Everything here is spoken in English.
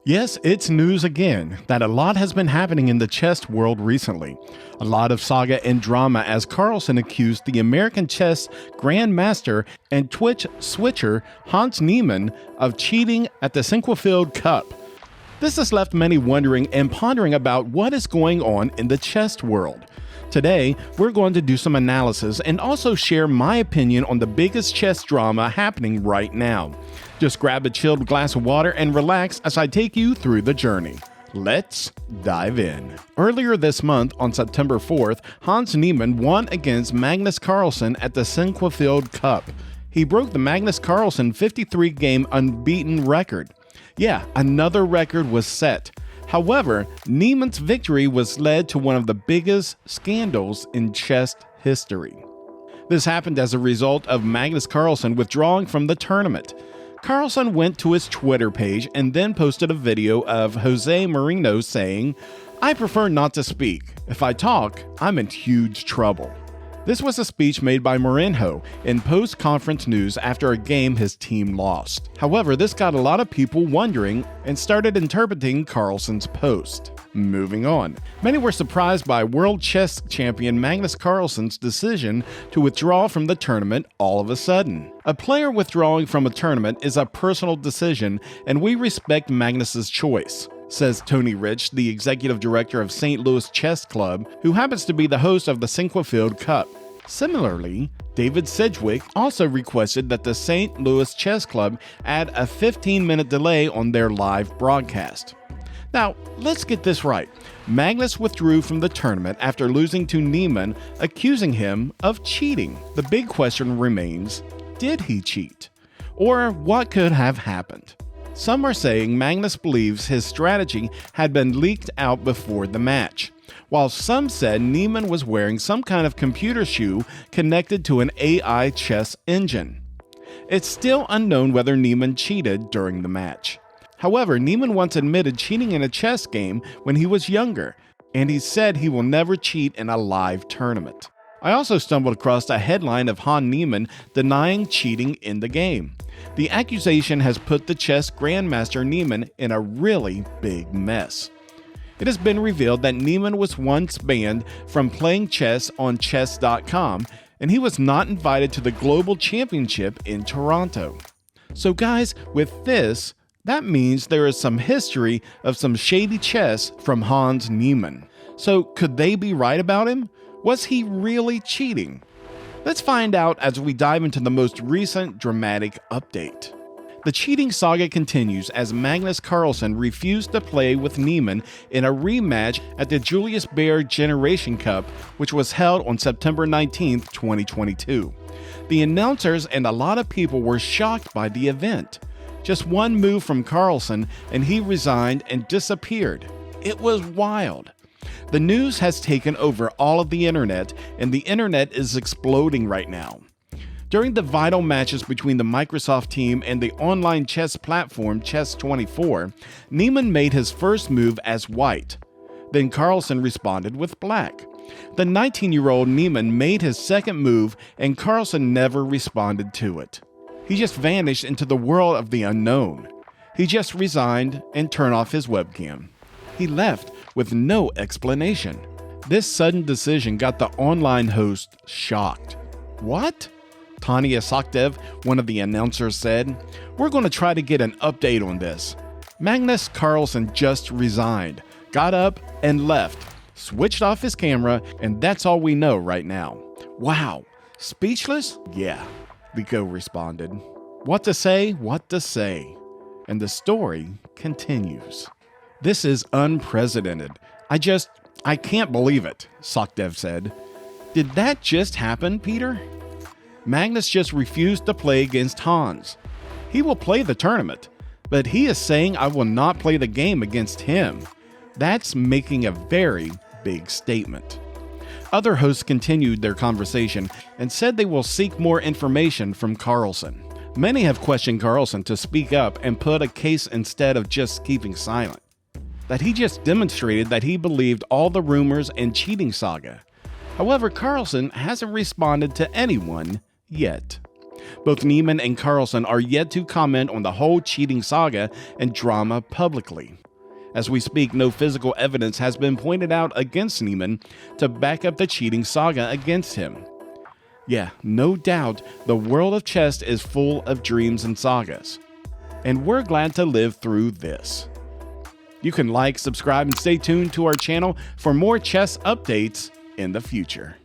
Yes, it's news again that a lot has been happening in the chess world recently. A lot of saga and drama as Carlsen accused the American chess Grandmaster and Twitch switcher Hans Niemann of cheating at the Sinquefield Cup. This has left many wondering and pondering about what is going on in the chess world. Today, we're going to do some analysis and also share my opinion on the biggest chess drama happening right now. Just grab a chilled glass of water and relax as I take you through the journey. Let's dive in. Earlier this month, on September 4th, Hans Niemann won against Magnus Carlsen at the Sinquefield Cup. He broke the Magnus Carlsen 53-game unbeaten record. Yeah, another record was set. However, Niemann's victory was led to one of the biggest scandals in chess history. This happened as a result of Magnus Carlsen withdrawing from the tournament. Carlsen went to his Twitter page and then posted a video of Jose Mourinho saying, "I prefer not to speak. If I talk, I'm in huge trouble." This was a speech made by Mourinho in post-conference news after a game his team lost. However, this got a lot of people wondering and started interpreting Carlsen's post. Moving on. Many were surprised by world chess champion Magnus Carlsen's decision to withdraw from the tournament all of a sudden. A player withdrawing from a tournament is a personal decision, and we respect Magnus's choice, says Tony Rich, the executive director of St. Louis Chess Club, who happens to be the host of the Sinquefield Cup. Similarly, David Sedgwick also requested that the St. Louis Chess Club add a 15-minute delay on their live broadcast. Now, let's get this right. Magnus withdrew from the tournament after losing to Niemann, accusing him of cheating. The big question remains, did he cheat? Or what could have happened? Some are saying Magnus believes his strategy had been leaked out before the match, while some said Niemann was wearing some kind of computer shoe connected to an AI chess engine. It's still unknown whether Niemann cheated during the match. However, Niemann once admitted cheating in a chess game when he was younger, and he said he will never cheat in a live tournament. I also stumbled across a headline of Hans Niemann denying cheating in the game. The accusation has put the chess Grandmaster Niemann in a really big mess. It has been revealed that Niemann was once banned from playing chess on chess.com, and he was not invited to the Global Championship in Toronto. So guys, with this, that means there is some history of some shady chess from Hans Niemann. So could they be right about him? Was he really cheating? Let's find out as we dive into the most recent dramatic update. The cheating saga continues as Magnus Carlsen refused to play with Niemann in a rematch at the Julius Baer Generation Cup, which was held on September 19, 2022. The announcers and a lot of people were shocked by the event. Just one move from Carlsen and he resigned and disappeared. It was wild. The news has taken over all of the internet, and the internet is exploding right now. During the vital matches between the Microsoft team and the online chess platform Chess24, Niemann made his first move as white. Then Carlsen responded with black. The 19-year-old Niemann made his second move, and Carlsen never responded to it. He just vanished into the world of the unknown. He just resigned and turned off his webcam. He left with no explanation. This sudden decision got the online host shocked. What? Tanias, one of the announcers, said. We're going to try to get an update on this. Magnus Carlsen just resigned, got up and left, switched off his camera, and that's all we know right now. Wow. Speechless? Yeah, Rico responded. What to say, what to say. And the story continues. This is unprecedented. I can't believe it, Sokdev said. Did that just happen, Peter? Magnus just refused to play against Hans. He will play the tournament, but he is saying I will not play the game against him. That's making a very big statement. Other hosts continued their conversation and said they will seek more information from Carlsen. Many have questioned Carlsen to speak up and put a case instead of just keeping silent. That he just demonstrated that he believed all the rumors and cheating saga. However, Carlsen hasn't responded to anyone yet. Both Niemann and Carlsen are yet to comment on the whole cheating saga and drama publicly. As we speak, no physical evidence has been pointed out against Niemann to back up the cheating saga against him. Yeah, no doubt, the world of chess is full of dreams and sagas. And we're glad to live through this. You can like, subscribe, and stay tuned to our channel for more chess updates in the future.